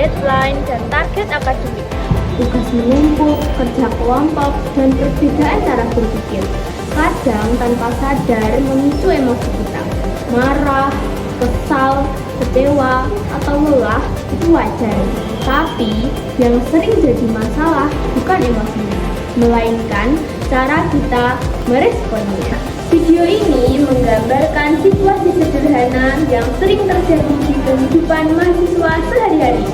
deadline dan target akademik, tugas menumpuk, kerja kelompok, dan perbedaan cara berpikir. Kadang tanpa sadar memicu emosi kita. Marah, kesal, kecewa, atau lelah itu wajar. Tapi yang sering jadi masalah bukan emosinya, melainkan cara kita meresponnya. Video ini menggambarkan situasi sederhana yang sering terjadi di kehidupan mahasiswa sehari-hari.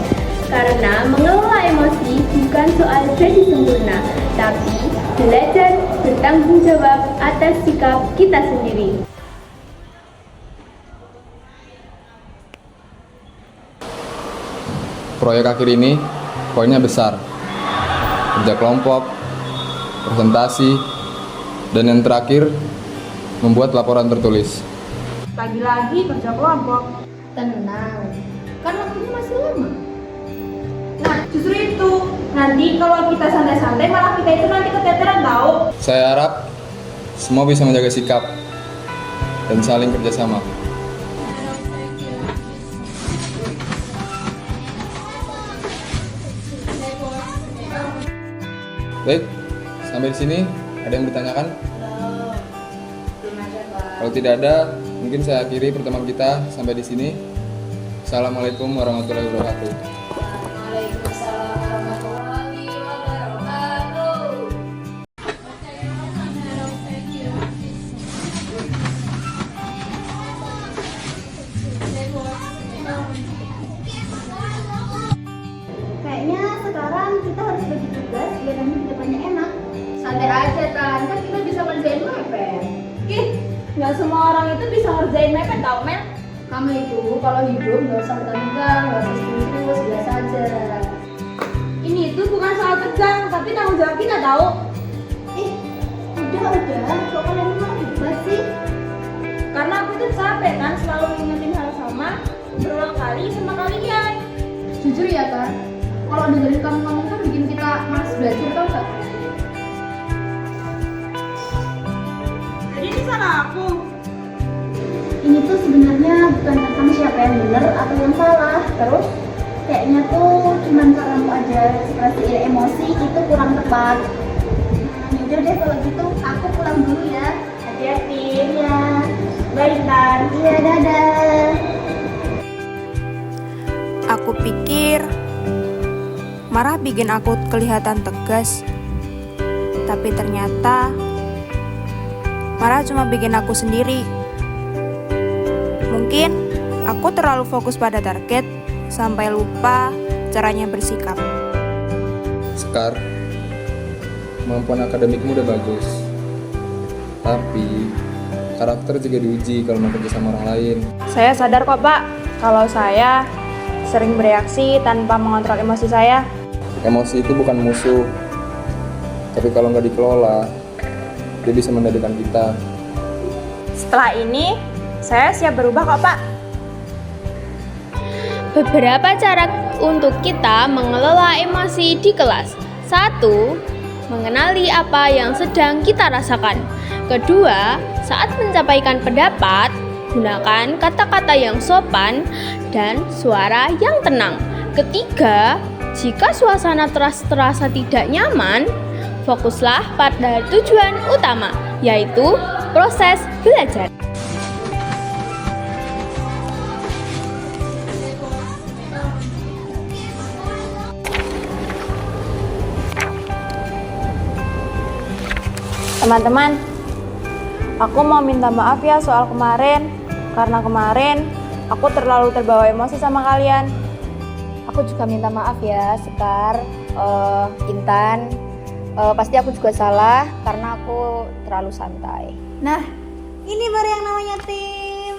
Karena mengelola emosi bukan soal jadi sempurna, tapi belajar bertanggung jawab atas sikap kita sendiri. Proyek akhir ini poinnya besar. Kerja kelompok, presentasi, dan yang terakhir membuat laporan tertulis. Lagi-lagi kerja kelompok. Tenang, kan waktunya masih lama. Nah, justru itu. Nanti kalau kita santai-santai malah kita itu nanti keteteran tahu. Saya harap semua bisa menjaga sikap dan saling kerjasama. Baik, sampai di sini ada yang bertanyakan? Kalau tidak ada, mungkin saya akhiri pertemuan kita sampai di sini. Assalamualaikum warahmatullahi wabarakatuh. Waalaikumsalam warahmatullahi wabarakatuh. Kayaknya sekarang kita harus bagi tugas biar nanti ke depannya enak. Santai aja kan kita bisa ngerjain mepet. Ih, nggak semua orang itu bisa ngerjain mepet tau, Mel. Kamu itu kalau hidup nggak usah tegang, nggak usah serius, biasa aja. Ini itu bukan soal tegang, tapi tanggung jawab kita tahu. Udah, kok kalian malah ribet sih? Karena aku tuh capek kan selalu ngingetin hal sama berulang kali sama kalian. Jujur ya kan, kalau dengerin kamu ngomong kan bikin kita malas belajar tau gak? Jadi ini salah aku. Ini tuh sebenarnya bukan tentang siapa yang benar atau yang salah. Terus kayaknya tuh cuman karena aku aja ekspresi emosi itu kurang tepat. Yaudah deh kalau gitu aku pulang dulu ya. Hati-hati. Iya. Bye, Tan. Iya, dadah. Aku pikir marah bikin aku kelihatan tegas, tapi ternyata marah cuma bikin aku sendiri. Mungkin aku terlalu fokus pada target sampai lupa caranya bersikap. Sekar, kemampuan akademikmu udah bagus, tapi karakter juga diuji kalau mau kerja sama orang lain. Saya sadar kok Pak, kalau saya sering bereaksi tanpa mengontrol emosi saya. Emosi itu bukan musuh, tapi kalau nggak dikelola, dia bisa menjadikan kita. Setelah ini, saya siap berubah kok Pak. Beberapa cara untuk kita mengelola emosi di kelas. 1. Mengenali apa yang sedang kita rasakan. Kedua, saat menyampaikan pendapat, gunakan kata-kata yang sopan dan suara yang tenang. Ketiga, jika suasana terasa tidak nyaman, fokuslah pada tujuan utama, yaitu proses belajar. Teman-teman, aku mau minta maaf ya soal kemarin. Karena kemarin aku terlalu terbawa emosi sama kalian. Aku juga minta maaf ya, Sekar, Intan. Pasti aku juga salah karena aku terlalu santai. Nah, ini baru yang namanya tim.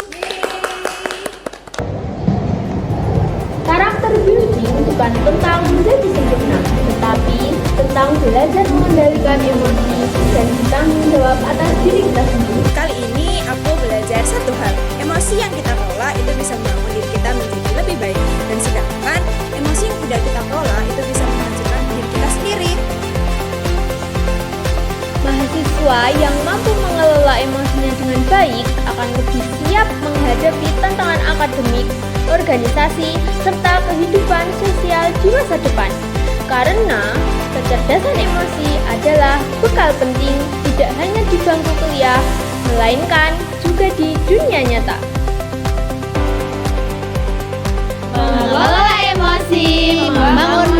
Karakter building bukan tentang menjadi sempurna, tetapi tentang belajar mengendalikan emosi dan bertanggung jawab atas diri kita sendiri. Kali ini aku belajar satu hal. Emosi yang kita kelola itu bisa membangun diri kita menjadi lebih baik. Dan sedangkan emosi yang tidak kita kelola itu bisa menghancurkan diri kita sendiri. Mahasiswa yang mampu mengelola emosinya dengan baik akan lebih siap menghadapi tantangan akademik organisasi, serta kehidupan sosial di masa depan. Karena kecerdasan emosi adalah bekal penting tidak hanya di bangku kuliah, melainkan juga di dunia nyata. Mengelola emosi, membangun